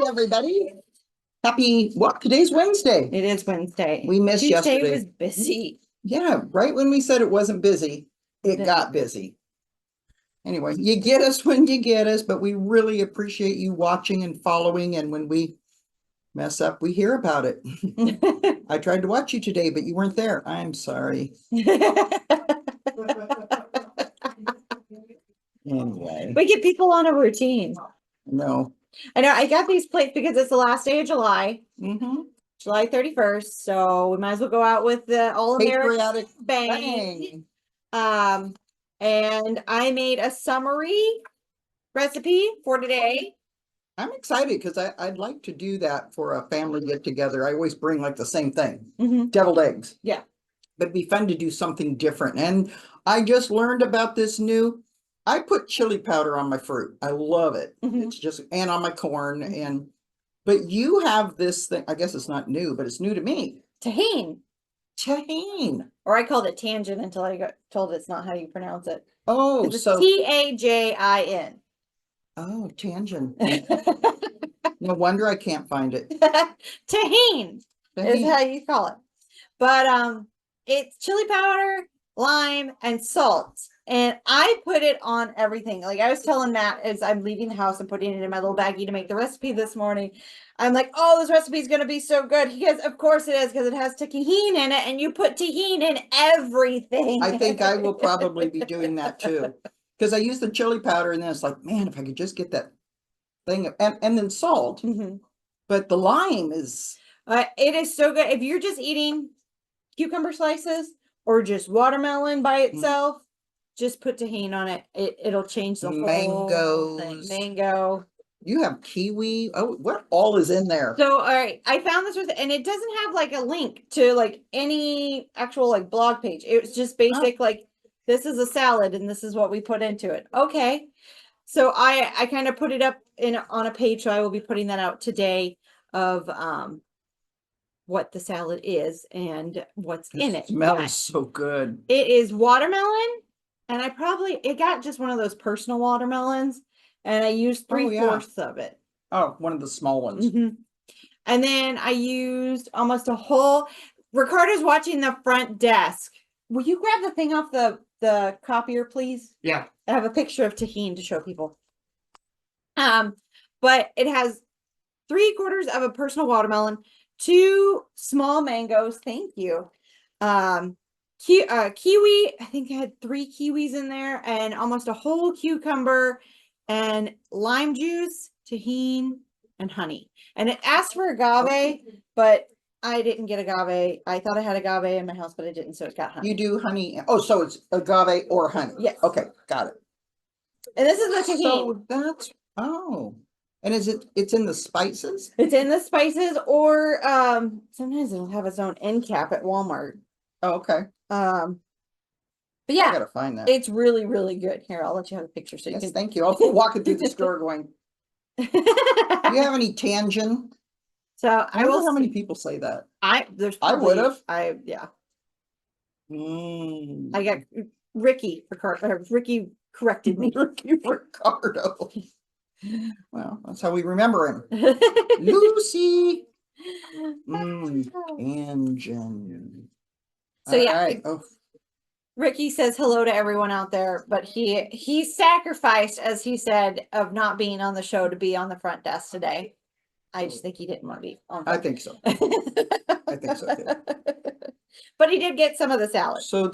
Everybody. Happy, what, today's Wednesday. It is Wednesday. We missed Tuesday yesterday. was busy. Yeah, right when we said it wasn't busy, it got busy. Anyway, you get us when you get us, but we really appreciate you watching and following. And when we mess up, we hear about it. I tried to watch you today, but you weren't there. I'm sorry. Anyway, We get people on a routine. no. I know I got these plates because it's the last day of July, Mm-hmm. July 31st. So we might as well go out with the Patriotic bang. And I made a summary recipe for today. I'm excited because I'd like to do that for a family get together. I always bring like the same thing, deviled eggs. Yeah. But it'd be fun to do something different. And I just learned about this new, I put chili powder on my fruit. I love it. It's just, and on my corn. But you have this thing, I guess it's not new, but it's new to me. Tahine. Tahine. Or I called it tangent until I got told it's not how you pronounce it. Oh, so Tajin. Oh, tangent. No wonder I can't find it. Tahine is how you call it. But it's chili powder, lime, and salt. And I put it on everything. Like I was telling Matt as I'm leaving the house and putting it in my little baggie to make the recipe this morning. I'm like, oh, this recipe is going to be so good. He goes, of course it is, because it has tahine in it, and you put tahine in everything. I think I will probably be doing that too. Because I use the chili powder, and then it's like, man, if I could just get that thing, and then salt. But the lime is... it is so good. If you're just eating cucumber slices or just watermelon by itself, just put tahine on it. It'll change the whole thing. Mango. You have kiwi. Oh, what all is in there? So, all right, I found this and it doesn't have like a link to like any actual like blog page. It's just basic, like this is a salad and this is what we put into it. Okay. So I kind of put it up on a page. So I will be putting that out today of what the salad is and what's in it. It smells so good. It is watermelon. And it got just one of those personal watermelons. And I used 3/4 of it. Oh, one of the small ones. And then I used almost a whole. Ricardo's watching the front desk. Will you grab the thing off the copier, please? Yeah. I have a picture of tahine to show people. But it has 3/4 of a personal watermelon, 2 small mangoes. Thank you. Kiwi. I think I had 3 kiwis in there, and almost a whole cucumber, and lime juice, tahine, and honey. And it asked for agave, but I didn't get agave. I thought I had agave in my house, but I didn't, so it got honey. You do honey. Oh, so it's agave or honey. Yes. Okay, got it. And this is the tahine. So that's, and it's in the spices? It's in the spices, or sometimes it'll have its own end cap at Walmart. Oh, okay. But yeah, I gotta find that. It's really, really good. Here, I'll let you have a picture so you can. Thank you. I'll be walking through the store going, do you have any tangent? So I don't know how many people say that. I would have. Yeah. I got Ricky corrected me. Ricky Ricardo. Well, that's how we remember him. Lucy. Tangent. So yeah. Right. Ricky says hello to everyone out there, but he sacrificed, as he said, of not being on the show to be on the front desk today. I just think he didn't want to be on. I think so. I think so too. But he did get some of the salad. So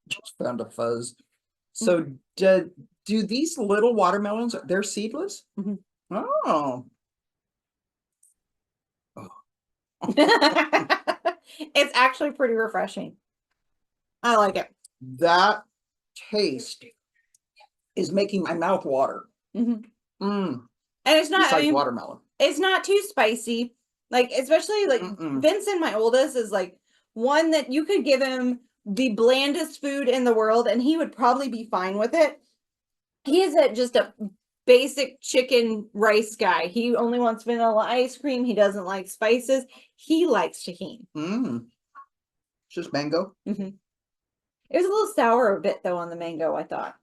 just found a fuzz. So do these little watermelons, they're seedless? Oh. It's actually pretty refreshing. I like it. That taste is making my mouth water. And it's not like watermelon. It's not too spicy. Like, especially like Vincent, my oldest, is like one that you could give him the blandest food in the world and he would probably be fine with it. He is just a basic chicken rice guy. He only wants vanilla ice cream. He doesn't like spices. He likes tahine. It's just mango. It was a little sour a bit though on the mango, I thought.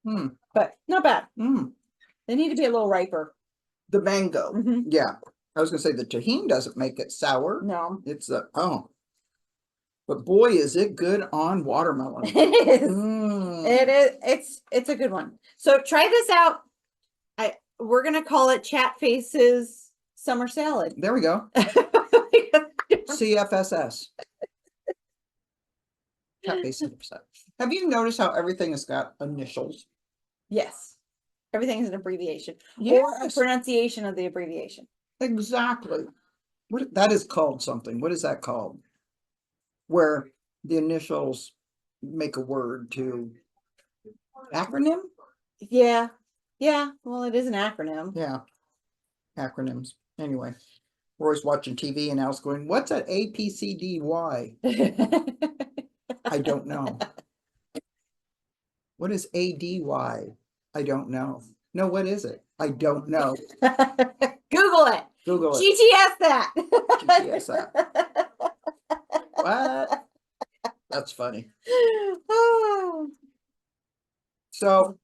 But not bad. They need to be a little riper. The mango. Mhm. Yeah. I was gonna say the tahini doesn't make it sour. No. It's but boy, is it good on watermelon. It is. Mm. It is. It's a good one. So try this out. We're gonna call it Chat Faces Summer Salad. There we go. CFSS. Cat face 100%. Have you noticed how everything has got initials? Yes. Everything is an abbreviation. Or a Yes, pronunciation of the abbreviation. exactly. What that is called something. What is that called? Where the initials make a word to acronym? Yeah. Yeah. Well, it is an acronym. Yeah, acronyms. Anyway, we're always watching TV and Al's going, what's that APCDY? I don't know. What is ADY? I don't know. No, what is it? I don't know. Google it. Google it. GTS that. GTS that. What? That's funny. Oh. So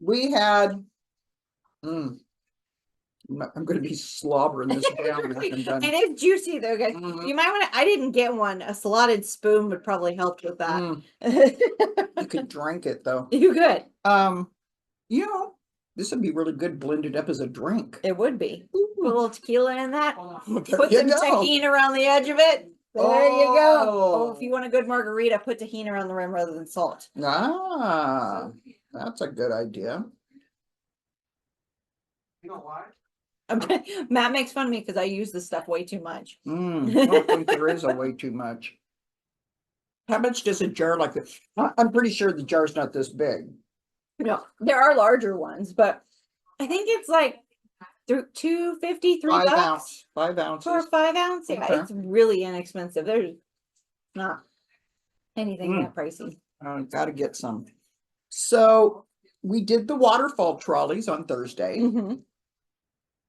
we had, I'm going to be slobbering this down after I'm And done. it's juicy though, guys. Mhm. You might want to. I didn't get one. A slotted spoon would probably help with that. You could drink it though. You could. You know, this would be really good blended up as a drink. It would be. Put a little tequila in that. There Put you some go. tahini around the edge of it. There you go. Oh, Oh. if you want a good margarita, put tahini around the rim rather than salt. Ah, that's a good idea. You know why? Matt makes fun of me because I use this stuff way too much. I don't think there is a way too much. How much does a jar like this? I'm pretty sure the jar's not this big. No, there are larger ones, but I think it's like $2.50, $3 5 for a ounces. 5 ounce. Yeah, Okay. it's really inexpensive. There's not anything that pricey. Got to get some. So we did the waterfall trolleys on Thursday. Mhm.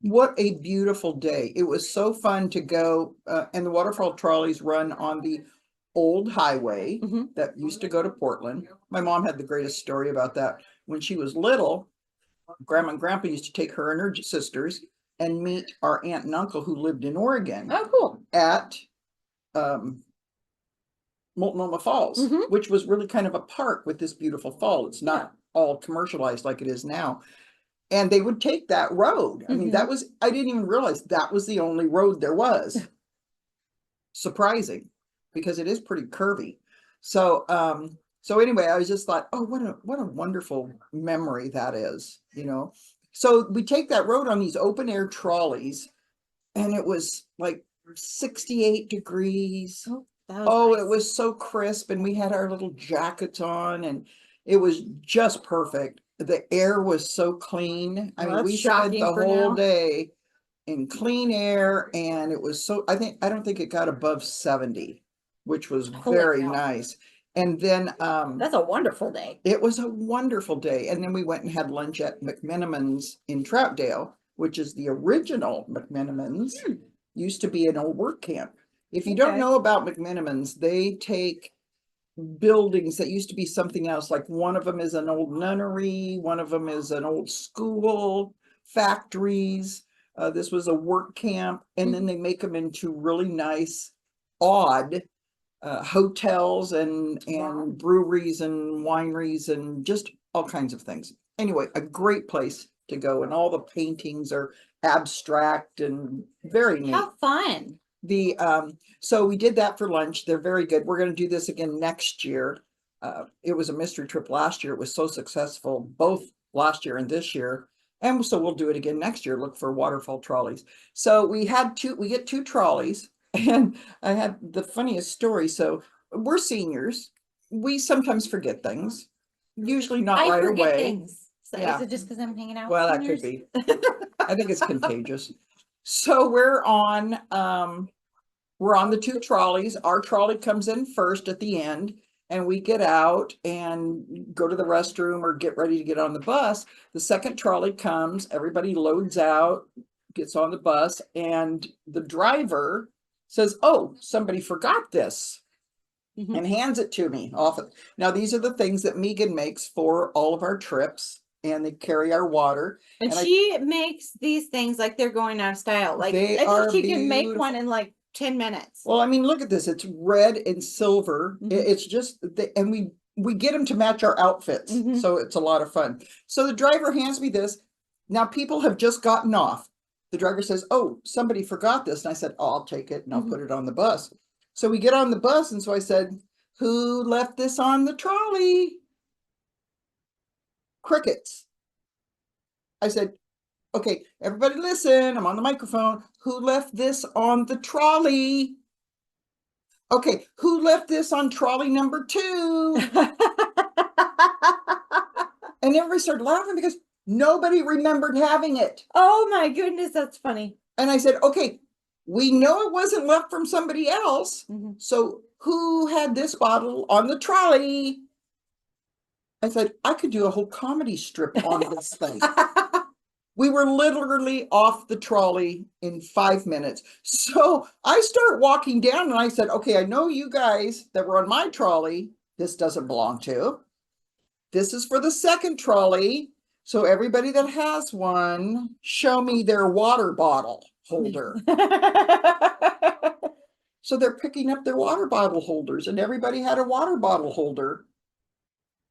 What a beautiful day. It was so fun to go. And the waterfall trolleys run on the old highway Mhm. that used to go to Portland. My mom had the greatest story about that. When she was little, Grandma and Grandpa used to take her and her sisters and meet our aunt and uncle who lived in Oregon Oh, cool. at Multnomah Falls, Mhm. which was really kind of a park with this beautiful fall. It's not all commercialized like it is now. And they would take that road. I mean, Mhm. I didn't even realize that was the only road there was. Surprising, because it is pretty curvy. So, so anyway, I was just thought, oh, what a wonderful memory that is, you know. So we take that road on these open air trolleys, and it was like 68 degrees. That was Oh, nice. it was so crisp, and we had our little jackets on, and it was just perfect. The air was so clean. I Well, mean, that's we spent shocking the for whole now. day in clean air, and it was so, I don't think it got above 70, which was Holy very cow. nice. And then That's a wonderful day. it was a wonderful day. And then we went and had lunch at McMenamins in Troutdale, which is the original McMenamins. Used to be an old work camp. If you don't Okay. know about McMenamins, they take buildings that used to be something else. Like one of them is an old nunnery, one of them is an old school, factories. This was a work camp, and then they make them into really nice, odd hotels and breweries and wineries and just all kinds of things. Anyway, a great place to go, and all the paintings are abstract and very neat. How fun. So we did that for lunch. They're very good. We're going to do this again next year. It was a mystery trip last year. It was so successful both last year and this year. And so we'll do it again next year. Look for waterfall trolleys. So we get 2 trolleys, and I had the funniest story. So we're seniors. We sometimes forget things, usually not I right forget away. things. So Yeah. Is it just because I'm hanging out? Well, with that could seniors? be. I think it's contagious. So we're on the 2 trolleys. Our trolley comes in first at the end, and we get out and go to the restroom or get ready to get on the bus. The second trolley comes, everybody loads out, gets on the bus, and the driver says, "Oh, somebody forgot this." Mhm. And hands it to me. Now, these are the things that Megan makes for all of our trips. Mm-hmm. and they carry our water. And And she makes these things like they're going out of style. Like They I are think she can make beautiful. one in like 10 minutes. Well, I mean, look at this. It's red and silver. Mhm. It's just, and we get them to match our outfits. Mhm. So it's a lot of fun. So the driver hands me this. Now people have just gotten off. The driver says, oh, somebody forgot this. And I said, oh, I'll take it and I'll Mhm. put it on the bus. So we get on the bus. And so I said, who left this on the trolley? Crickets. I said, okay, everybody listen. I'm on the microphone. Who left this on the trolley? Okay, who left this on trolley number 2? And everybody started laughing because nobody remembered having it. Oh my goodness, that's funny. And I said, okay, we know it wasn't left from somebody else. Mhm. So who had this bottle on the trolley? I said, I could do a whole comedy strip on this thing. We were literally off the trolley in 5 minutes. So I start walking down and I said, okay, I know you guys that were on my trolley, this doesn't belong to. This is for the second trolley. So everybody that has one, show me their water bottle holder. So they're picking up their water bottle holders and everybody had a water bottle holder.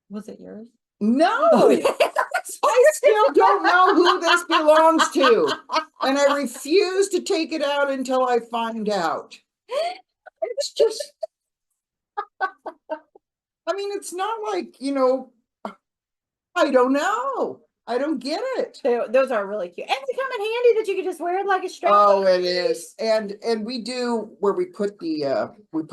Was it yours? No, I still don't know who this belongs to. And I refuse to take it out until I find out. It's just, I mean, it's not like, I don't know. I don't get it. Those are really cute. And they come in handy that you can just wear it like a strap. Oh, it is. And we do where we put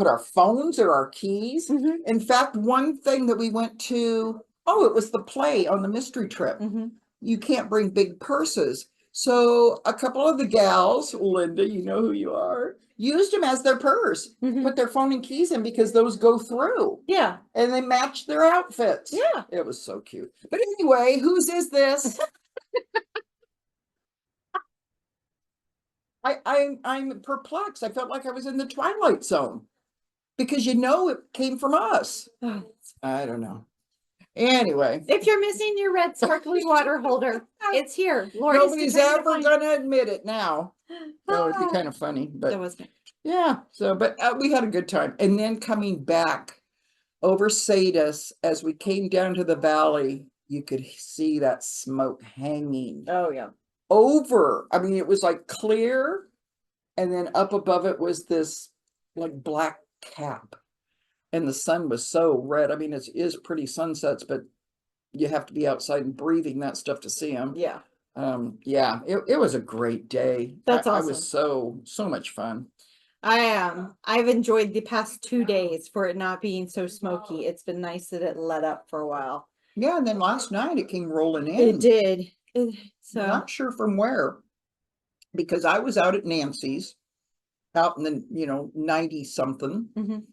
our phones or our keys. Mhm. In fact, one thing that we went to, it was the play on the mystery trip. Mhm. You can't bring big purses. So a couple of the gals, Linda, you know who you are, used them as their purse, Mhm. put their phone and keys in because those go through. Yeah. And they matched their outfits. Yeah. It was so cute. But anyway, whose is this? I'm perplexed. I felt like I was in the Twilight Zone because it came from us. Oh. I don't know. Anyway, If you're missing your red sparkly water holder, it's here. Lord, nobody's ever gonna admit it now. That would be kind of funny, That but was good. yeah. So, but we had a good time. And then coming back over Sadus, as we came down to the valley, you could see that smoke hanging Oh yeah. over. I mean, it was like clear, and then up above it was this like black cap. And the sun was so red. I mean, it is pretty sunsets, but you have to be outside and breathing that stuff to see them. Yeah. Yeah, it was a great day. That's I awesome. was so much fun. I've enjoyed the past 2 days for it not being so smoky. It's been nice that it let up for a while. Yeah, and then last night it came rolling in. It did. So Not sure from where, because I was out at Nancy's, out in the 90 something, Mhm.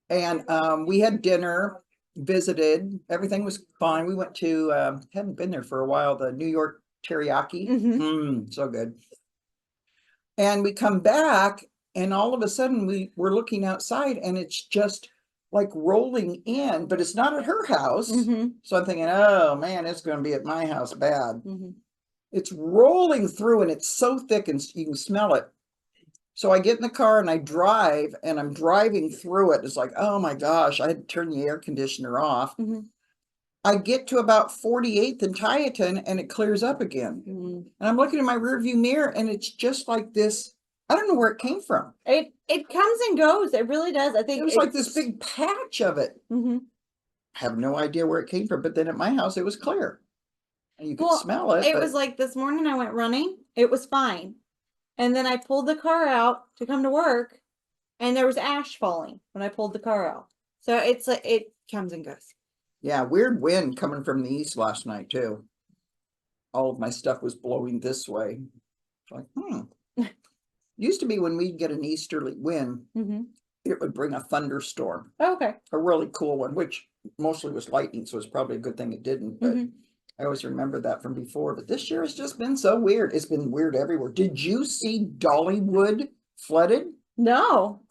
and we had dinner, visited, everything was fine. We went to hadn't been there for a while, the New York teriyaki. So good. And we come back, and all of a sudden we're looking outside and it's just like rolling in, but it's not at her house. Mhm. So I'm thinking, oh man, it's going to be at my house bad. Mhm. It's rolling through and it's so thick and you can smell it. So I get in the car and I drive, and I'm driving through it. It's like, oh my gosh, I had to turn the air conditioner off. Mhm. I get to about 48th and Tieton and it clears up again. Mhm. And I'm looking in my rearview mirror and it's just like this. I don't know where it came from. It comes and goes. It really does. I think It was like this big patch of it. Mhm. I have no idea where it came from, but then at my house it was clear. And you could Well, smell it. It was like this morning I went running. It was fine. And then I pulled the car out to come to work, and there was ash falling when I pulled the car out. So it's like it comes and goes. Yeah, weird wind coming from the east last night too. All of my stuff was blowing this way. Like, used to be when we'd get an easterly wind, Mhm. it would bring a thunderstorm, Oh, okay. a really cool one, which mostly was lightning, so it's probably a good thing it didn't. But Mhm. I always remember that from before. But this year has just been so weird. It's been weird everywhere. Did you see Dollywood flooded? No.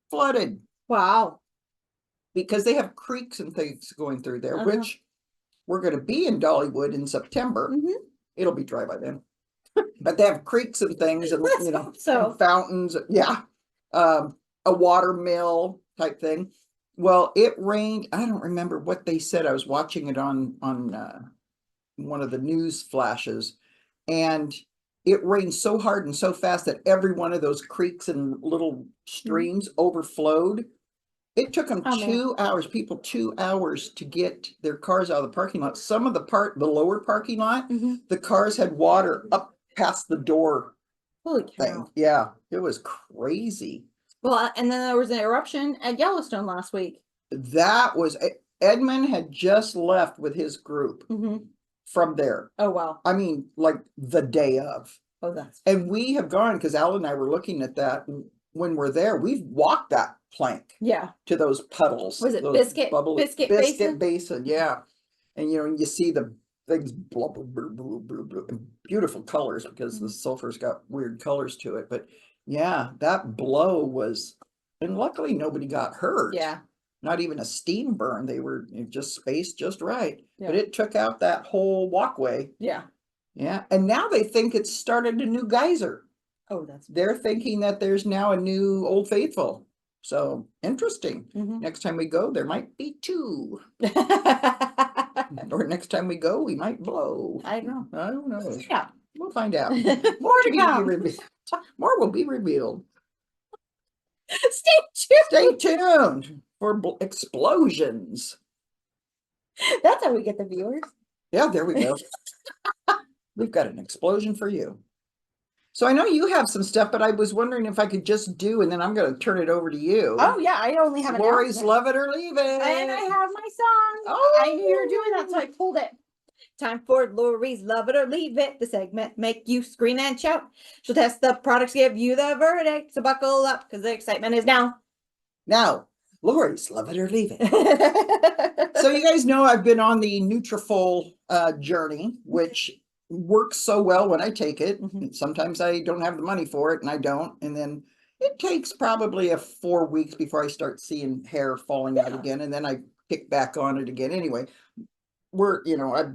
Flooded Wow. because they have creeks and things going through there, Uh-huh. which we're gonna be in Dollywood in September. Mhm. It'll be dry by then. But they have creeks and things and, Let's you know, hope so. and fountains, yeah. A water mill type thing. Well, it rained. I don't remember what they said. I was watching it on one of the news flashes, and it rained so hard and so fast that every one of those creeks and little streams overflowed. It took them Oh, man. 2 hours, people 2 hours to get their cars out of the parking lot. Some of the lower parking lot, Mhm. the cars had water up past the door Holy thing. cow. Yeah, it was crazy. Well, and then there was an eruption at Yellowstone last week. That was, Edmund had just left with his group Mhm. from there. Oh, wow. I mean, like the day of. Oh, that's. And we have gone, because Al and I were looking at that, and when we're there, we've walked that plank Yeah. to those puddles. Was it those Biscuit Basin? Basin, yeah. And you know, you see the things blah, blah, blah, blah, blah, blah, and beautiful colors because the sulfur's got weird colors to it. But yeah, that blow was, and luckily nobody got hurt. Yeah. Not even a steam burn. They were just spaced just right. But Yeah. it took out that whole walkway. Yeah. Yeah. And now they think it's started a new geyser. Oh, that's. They're thinking that there's now a new Old Faithful. So interesting. Mhm. Next time we go, there might be two. Or next time we go, we might blow. I don't know. I don't know. Yeah. We'll find out. More to be come. revealed. More will be revealed. Stay tuned. Stay tuned for explosions. That's how we get the viewers. Yeah, there we go. We've got an explosion for you. So I know you have some stuff, but I was wondering if I could just do, and then I'm going to turn it over to you. Oh yeah, I only have an Lori's announcement. Love It or Leave It. And I have my song. Oh. I knew you were doing that, so I pulled it. Time for Lori's Love It or Leave It. The segment make you scream and shout. She'll test the products, give you the verdict. So buckle up, because the excitement is now. Now, Lori's Love It or Leave It. So you guys know I've been on the Nutrafol journey, which works so well when I take it. Mhm. Sometimes I don't have the money for it, and I don't. And then it takes probably 4 weeks before I start seeing hair falling out Yeah. again, and then I pick back on it again. Anyway, I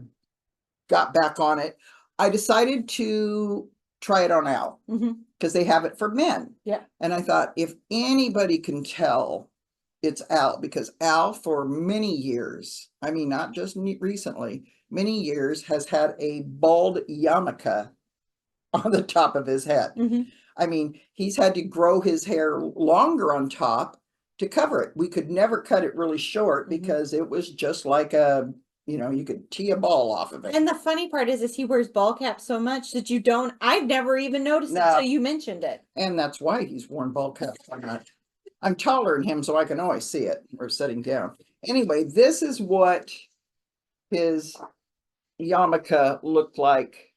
got back on it. I decided to try it on Al Mhm. because they have it for men. Yeah. And I thought, if anybody can tell, it's Al, because Al for many years, I mean, not just recently, many years has had a bald yarmulke on the top of his head. Mhm. I mean, he's had to grow his hair longer on top to cover it. We could never cut it really short because it was just like you could tee a ball off of it. And the funny part is he wears ball caps so much that you don't. I've never even noticed it No. until you mentioned it. And that's why he's worn ball caps. I'm taller than him, so I can always see it. Or sitting down. Anyway, this is what his yarmulke looked like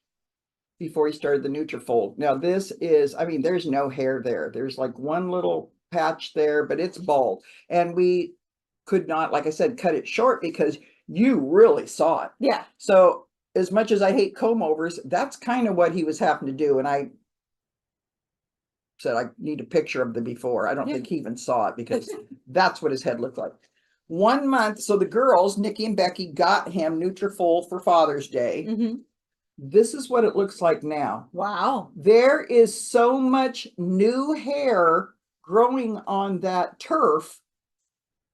before he started the Nutrafol. Now this is, I mean, there's no hair there. There's like one little patch there, but it's bald. And we could not, like I said, cut it short because you really saw it. Yeah. So as much as I hate comb overs, that's kind of what he was having to do. And I said, I need a picture of the before. I don't think he even saw it because that's what his head looked like. 1 month. So the girls, Nikki and Becky, got him Nutrafol for Father's Day. Mhm. This is what it looks like now. Wow. There is so much new hair growing on that turf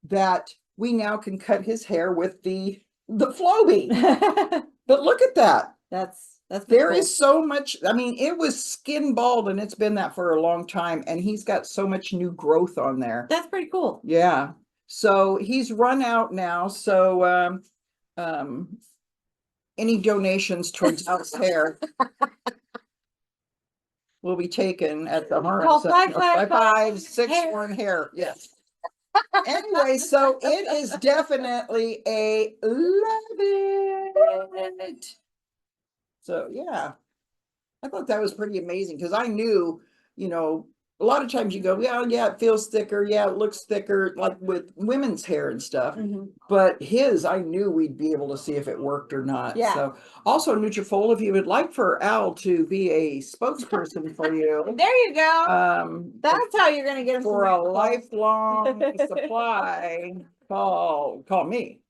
that we now can cut his hair with the Flowbee. But look at that. That's There cool. is so much. I mean, it was skin bald and it's been that for a long time. And he's got so much new growth on there. That's pretty cool. Yeah. So he's run out now. So any donations towards Al's hair will be taken at the Harman Call Center. 555 hair. Yes. Anyway, so it is definitely a love it. So yeah, I thought that was pretty amazing because I knew, a lot of times you go, yeah, it feels thicker. Yeah, it looks thicker, like with women's hair and stuff. Mhm. But his, I knew we'd be able to see if it worked or not. Yeah. So also Nutrafol, if you would like for Al to be a spokesperson for you. There you go. That's how you're gonna get him for a lifelong supply. Call me.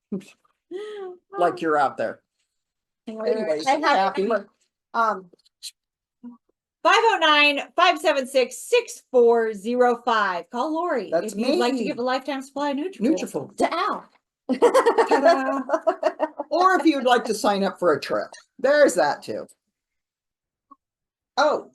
like you're out there. Anyways, I have happy. number, 509-576-6405. Call Lori That's if you'd like to me. give a lifetime supply of Nutrafol Nutrafol. to Al. Ta-da. Or if you'd like to sign up for a trip, there's that too. Oh,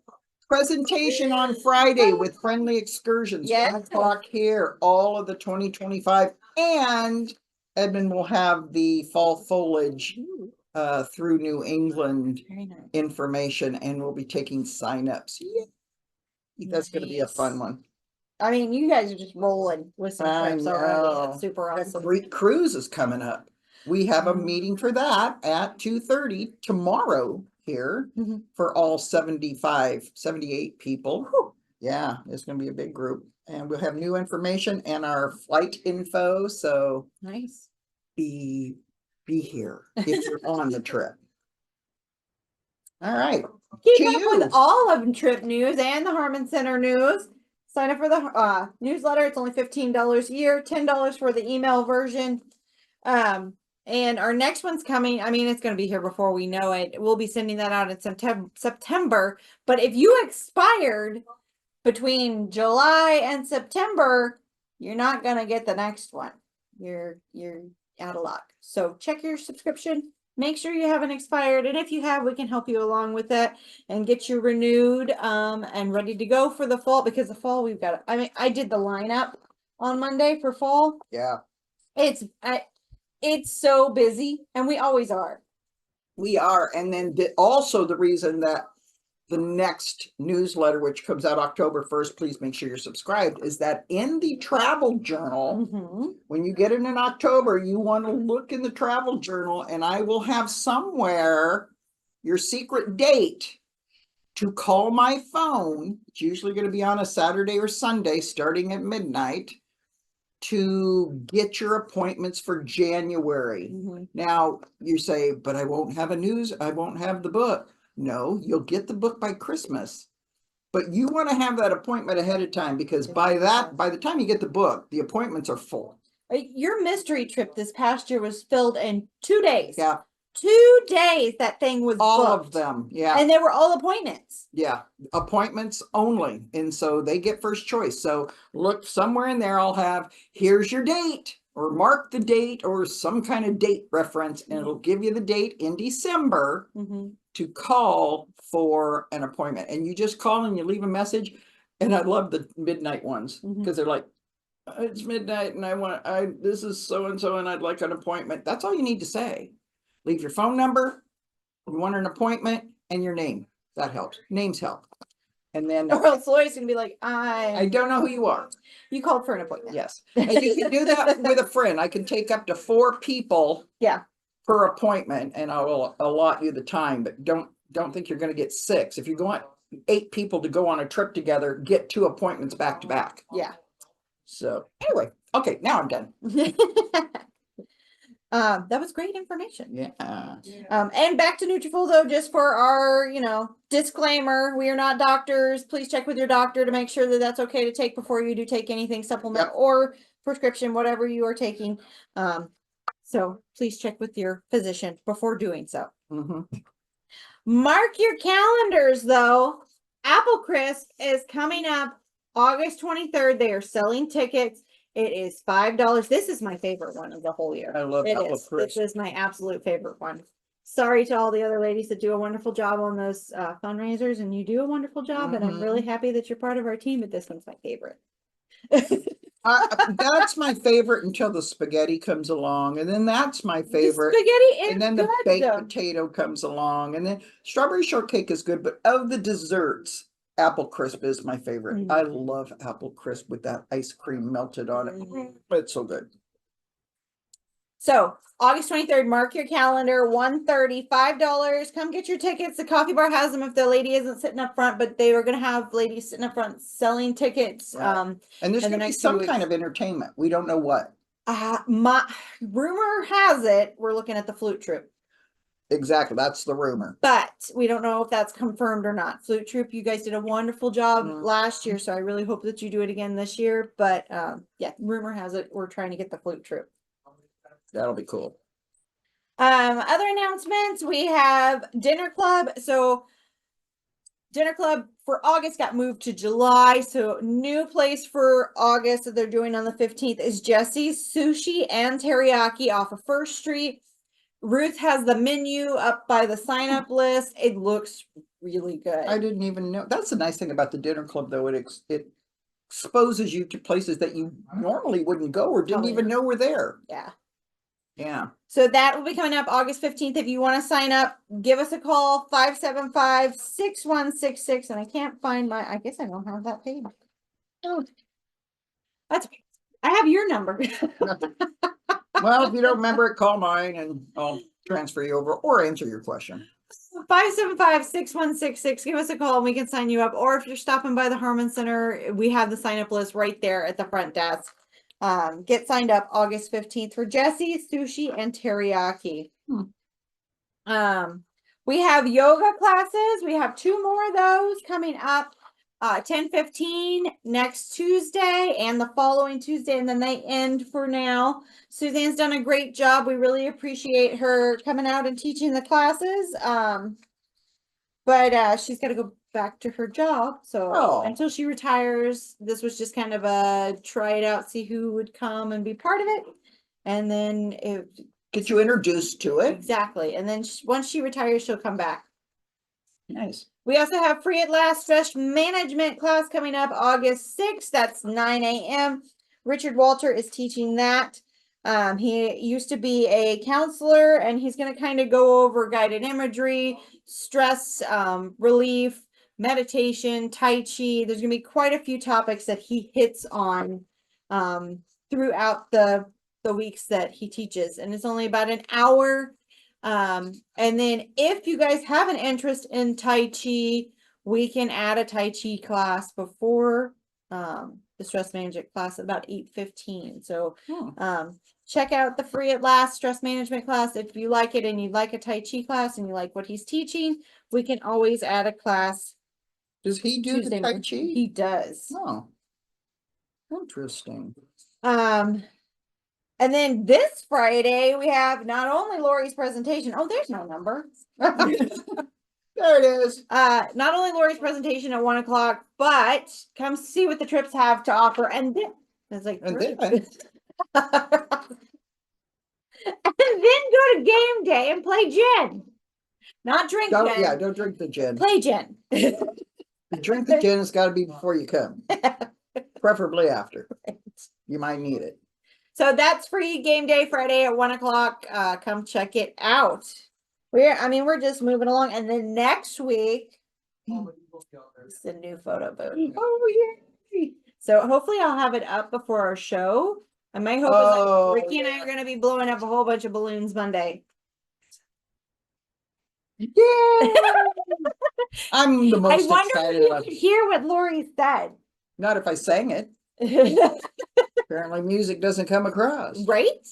presentation on Friday with Friendly Excursions, Yes. 1 o'clock here, all of the 2025, and Edmund will have the fall foliage through New England Very nice. information, and we'll be taking signups. Yeah. That's going to be a fun one. I mean, you guys are just rolling with some trips already. That's super awesome. Great cruise is coming up. We have a meeting for that at 2:30 tomorrow here for all 78 people. Whew. Yeah, it's going to be a big group, and we'll have new information and our flight info. So nice. Be here if you're on the trip. All right. Keep up with all of trip news and the Harman Center news. Sign up for the newsletter. It's only $15 a year, $10 for the email version. And our next one's coming. I mean, it's going to be here before we know it. We'll be sending that out in September. But if you expired between July and September, you're not going to get the next one. You're out of luck. So check your subscription. Make sure you haven't expired. And if you have, we can help you along with that and get you renewed and ready to go for the fall, because the fall we've got, I mean, I did the lineup on Monday for fall. Yeah. It's so busy, and we always are. We are. And then also the reason that the next newsletter, which comes out October 1st, please make sure you're subscribed, is that in the travel journal, when you get it in October, you want to look in the travel journal, and I will have somewhere your secret date to call my phone. It's usually going to be on a Saturday or Sunday starting at midnight to get your appointments for January. Now you say, but I won't have the book. No, you'll get the book by Christmas, but you want to have that appointment ahead of time, because by the time you get the book, the appointments are full. Your mystery trip this past year was filled in 2 days. Yeah. 2 days that thing was all booked. of them. Yeah. And they were all appointments. Yeah. Appointments only. And so they get first choice. So look somewhere in there, I'll have, here's your date, or mark the date, or some kind of date reference, and it'll give you the date in December to call for an appointment. And you just call and you leave a message. And I love the midnight ones, because they're like, it's midnight and this is so-and-so and I'd like an appointment. That's all you need to say. Leave your phone number, you want an appointment, and your name. That helps. Names help. And then or else Lori's gonna be like, I don't know who you are. You called for an appointment. Yes. And you can do that with a friend. I can take up to 4 people per appointment, and I will allot you the time, but don't think you're going to get 6. If you want 8 people to go on a trip together, get 2 appointments back to back. Yeah. So anyway, okay, now I'm done. That was great information. Yeah. And back to Nutrafol though, just for our, disclaimer, we are not doctors. Please check with your doctor to make sure that that's okay to take before you do take anything supplement or prescription, whatever you are taking. So please check with your physician before doing so. Mark your calendars though. Apple Crisp is coming up August 23rd. They are selling tickets. It is $5. This is my favorite one of the whole year. I love Apple Crisp. This is my absolute favorite one. Sorry to all the other ladies that do a wonderful job on those fundraisers, and you do a wonderful job, and I'm really happy that you're part of our team, but this one's my favorite. That's my favorite until the spaghetti comes along, and then that's my favorite. The spaghetti is and then the baked potato comes along, and then strawberry shortcake is good, but of the desserts, Apple Crisp is my favorite. I love Apple Crisp with that ice cream melted on it. It's so good. So August 23rd, mark your calendar, 1:30, $5. Come get your tickets. The coffee bar has them if the lady isn't sitting up front, but they were going to have ladies sitting up front selling tickets. Right. And there's going to be some kind of entertainment. We don't know what. My rumor has it we're looking at the flute troupe. Exactly. That's the rumor. But we don't know if that's confirmed or not. Flute troupe, you guys did a wonderful job last year, so I really hope that you do it again this year. But yeah, rumor has it we're trying to get the flute troupe. That'll be cool. Other announcements, we have dinner club. So dinner club for August got moved to July. So new place for August that they're doing on the 15th is Jesse's Sushi and Teriyaki off of First Street. Ruth has the menu up by the sign up list. It looks really good. I didn't even know. That's the nice thing about the dinner club, though. It exposes you to places that you normally wouldn't go or didn't Probably even know were there. Yeah. Yeah. So that will be coming up August 15th. If you want to sign up, give us a call, 575-6166. And I can't find I guess I don't have that page. Oh, that's okay. I have your number. Well, if you don't remember it, call mine and I'll transfer you over or answer your question. 575-6166. Give us a call and we can sign you up. Or if you're stopping by the Harman Center, we have the sign up list right there at the front desk. Get signed up August 15th for Jesse's Sushi and Teriyaki. We have yoga classes. We have 2 more of those coming up. 10:15 next Tuesday and the following Tuesday, and then they end for now. Suzanne's done a great job. We really appreciate her coming out and teaching the classes. But she's got to go back to her job. So until she retires, this was just kind of a try it out, see who would come and be part of it. And then get you introduced to it. Exactly. And then once she retires, she'll come back. Nice. We also have Free at Last Stress Management class coming up August 6th. That's 9 a.m. Richard Walter is teaching that. He used to be a counselor, and he's going to kind of go over guided imagery, stress relief, meditation, Tai Chi. There's going to be quite a few topics that he hits on throughout the weeks that he teaches. And it's only about an hour. And then if you guys have an interest in Tai Chi, we can add a Tai Chi class before the stress management class at about 8:15. So check out the Free at Last Stress Management class. If you like it and you'd like a Tai Chi class and you like what he's teaching, we can always add a class. Does he do the Tai Chi? He does. Oh, interesting. And then this Friday, we have not only Lori's presentation. Oh, there's no number. There it is. Not only Lori's presentation at 1 o'clock, but come see what the trips have to offer. And then it's like, and then go to game day and play gin. Not drink gin. Yeah, don't drink the gin. Play gin. Drink the gin, it's got to be before you come. Preferably after. Right. You might need it. So that's free game day Friday at 1 o'clock. Come check it out. We're just moving along. And then next week, it's a new photo booth. Oh, yeah. So hopefully I'll have it up before our show. And my hope is like Ricky and I are going to be blowing up a whole bunch of balloons Monday. Yeah. I'm the most excited. I wonder if you could hear what Lori said. Not if I sang it. Apparently music doesn't come across. Right?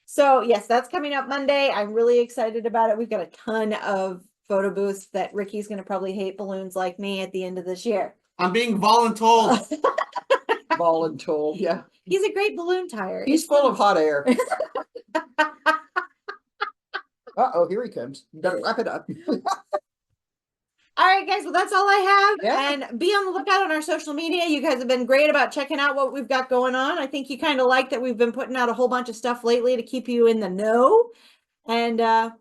So yes, that's coming up Monday. I'm really excited about it. We've got a ton of photo booths that Ricky's going to probably hate balloons like me at the end of this year. I'm being voluntold. Voluntold, yeah. He's a great balloon tire. He's full of hot air. Uh-oh, here he comes. You better wrap it up. All right, guys. Well, that's all I have. Yeah. And be on the lookout on our social media. You guys have been great about checking out what we've got going on. I think you kind of like that we've been putting out a whole bunch of stuff lately to keep you in the know. And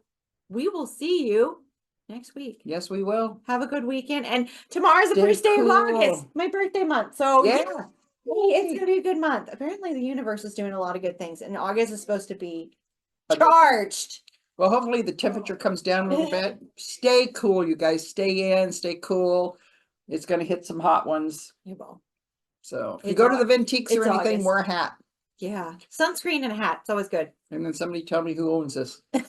we will see you next week. Yes, we will. Have a good weekend. And tomorrow's the first day of August, my birthday month. So yeah. It's going to be a good month. Apparently, the universe is doing a lot of good things. And August is supposed to be charged. Well, hopefully the temperature comes down a little bit. Stay cool, you guys. Stay in, stay cool. It's going to hit some hot ones. You will. So if you go to the Ventiques or anything, August. wear a hat. Yeah. Sunscreen and a hat. It's always good. And then somebody tell me who owns this. It's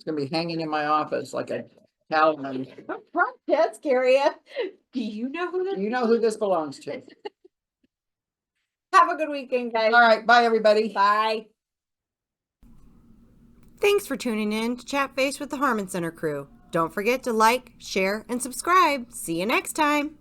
going to be hanging in my office like a talisman. That's scary. Do you know who Do you know who this belongs to? Have a good weekend, guys. All right. Bye, everybody. Bye. Thanks for tuning in to Chat Face with the Harman Center crew. Don't forget to like, share, and subscribe. See you next time.